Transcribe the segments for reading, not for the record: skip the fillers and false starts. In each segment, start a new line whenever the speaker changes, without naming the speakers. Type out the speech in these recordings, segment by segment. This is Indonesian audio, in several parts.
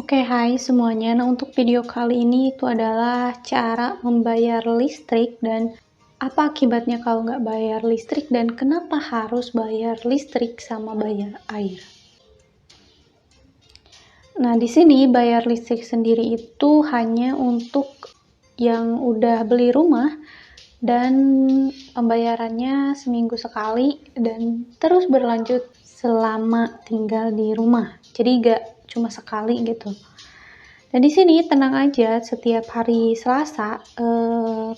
Oke, hai semuanya. Nah, untuk video kali ini itu adalah cara membayar listrik dan apa akibatnya kalau nggak bayar listrik dan kenapa harus bayar listrik sama bayar air. Nah, di sini bayar listrik sendiri itu hanya untuk yang udah beli rumah dan pembayarannya seminggu sekali dan terus berlanjut selama tinggal di rumah. Jadi nggak cuma sekali gitu. Dan di sini tenang aja, setiap hari Selasa,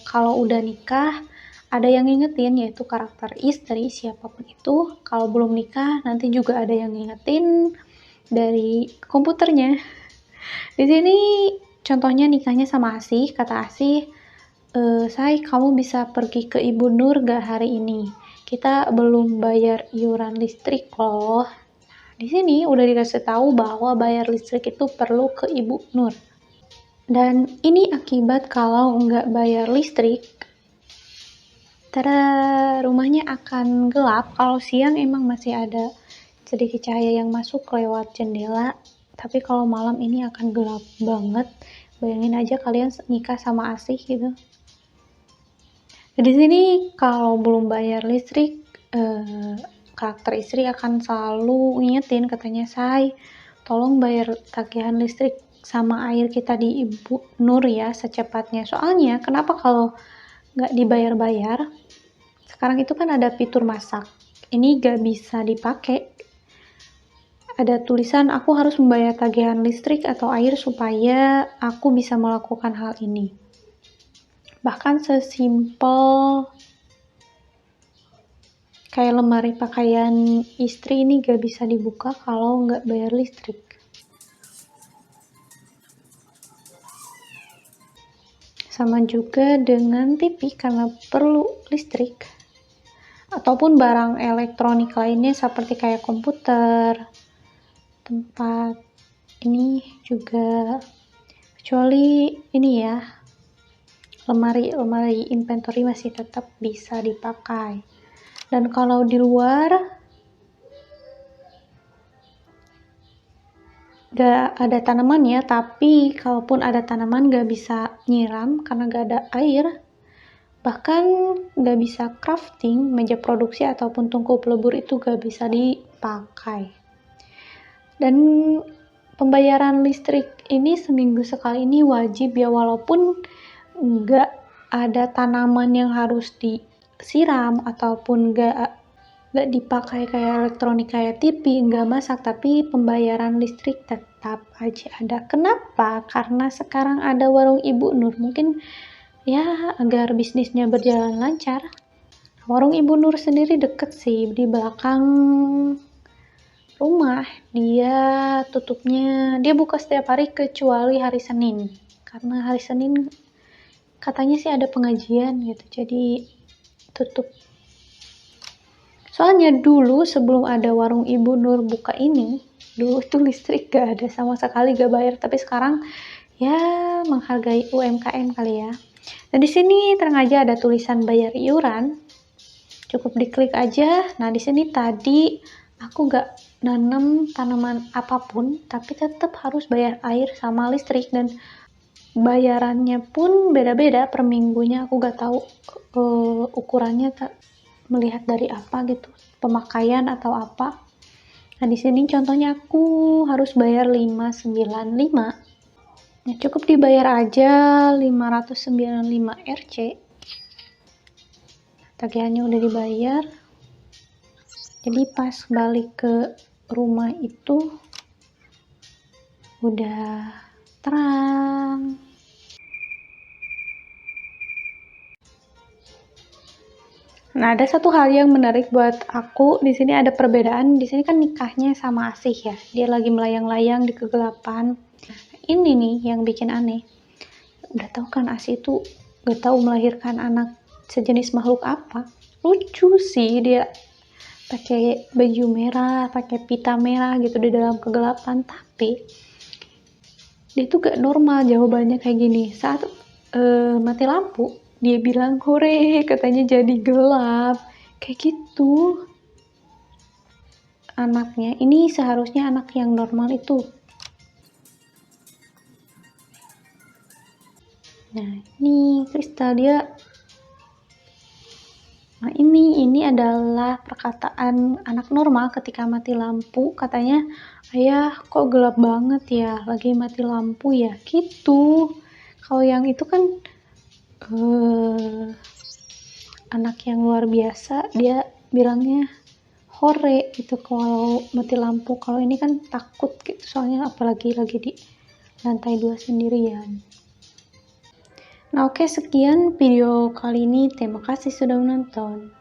kalau udah nikah, ada yang ngingetin yaitu karakter istri siapapun itu. Kalau belum nikah, nanti juga ada yang ngingetin dari komputernya. Di sini contohnya nikahnya sama Asih, kata Asih, Say, kamu bisa pergi ke Ibu Nur gak hari ini? Kita belum bayar iuran listrik loh. Di sini udah dikasih tahu bahwa bayar listrik itu perlu ke Ibu Nur. Dan ini akibat kalau nggak bayar listrik, rumahnya akan gelap. Kalau siang emang masih ada sedikit cahaya yang masuk lewat jendela, tapi kalau malam ini akan gelap banget. Bayangin aja kalian nikah sama Asih gitu. Di sini kalau belum bayar listrik, karakter istri akan selalu ngingetin, katanya, Say, tolong bayar tagihan listrik sama air kita di Ibu Nur ya secepatnya. Soalnya kenapa kalau nggak dibayar-bayar, sekarang itu kan ada fitur masak, ini nggak bisa dipakai. Ada tulisan aku harus membayar tagihan listrik atau air supaya aku bisa melakukan hal ini. Bahkan sesimpel kayak lemari pakaian istri ini gak bisa dibuka kalau nggak bayar listrik. Sama juga dengan TV karena perlu listrik. Ataupun barang elektronik lainnya seperti kayak komputer, tempat ini juga, kecuali ini ya, lemari inventory masih tetap bisa dipakai. Dan kalau di luar gak ada tanaman ya, tapi kalaupun ada tanaman gak bisa nyiram karena gak ada air. Bahkan gak bisa crafting, meja produksi ataupun tungku pelebur itu gak bisa dipakai. Dan pembayaran listrik ini seminggu sekali ini wajib ya, walaupun gak ada tanaman yang harus disiram ataupun gak dipakai kayak elektronik kayak TV, gak masak, tapi pembayaran listrik tetap aja ada. Kenapa? Karena sekarang ada warung Ibu Nur, mungkin ya agar bisnisnya berjalan lancar. Warung Ibu Nur sendiri deket sih, di belakang rumah. Dia tutupnya, dia buka setiap hari kecuali hari Senin, karena hari Senin katanya sih ada pengajian gitu, jadi tutup. Soalnya dulu sebelum ada warung Ibu Nur buka ini, dulu tuh listrik gak ada sama sekali, gak bayar. Tapi sekarang ya menghargai UMKM kali ya. Dan di sini terang aja ada tulisan bayar iuran, cukup diklik aja. Nah di sini tadi aku gak nanam tanaman apapun, tapi tetap harus bayar air sama listrik, dan bayarannya pun beda-beda per minggunya. Aku gak tahu ukurannya, melihat dari apa gitu, pemakaian atau apa. Nah di sini contohnya aku harus bayar 595. Nah, cukup dibayar aja 595 Rc. Tagihannya udah dibayar. Jadi pas balik ke rumah itu udah terang. Nah, ada satu hal yang menarik buat aku. Di sini ada perbedaan. Di sini kan nikahnya sama Asih ya. Dia lagi melayang-layang di kegelapan. Ini nih yang bikin aneh. Udah tahu kan Asih itu gak tahu melahirkan anak sejenis makhluk apa. Lucu sih, dia pakai baju merah, pakai pita merah gitu di dalam kegelapan. Tapi dia tuh gak normal jawabannya kayak gini. Saat mati lampu, dia bilang hore, katanya jadi gelap. Kayak gitu. Anaknya, ini seharusnya anak yang normal itu Nah, ini Kristal dia. Nah, ini adalah perkataan anak normal ketika mati lampu. Katanya, ayah kok gelap banget ya, lagi mati lampu ya, gitu. Kalau yang itu kan anak yang luar biasa, dia bilangnya hore gitu kalau mati lampu. Kalau ini kan takut gitu, soalnya apalagi lagi di lantai 2 sendirian. Nah, oke, sekian video kali ini. Terima kasih sudah menonton.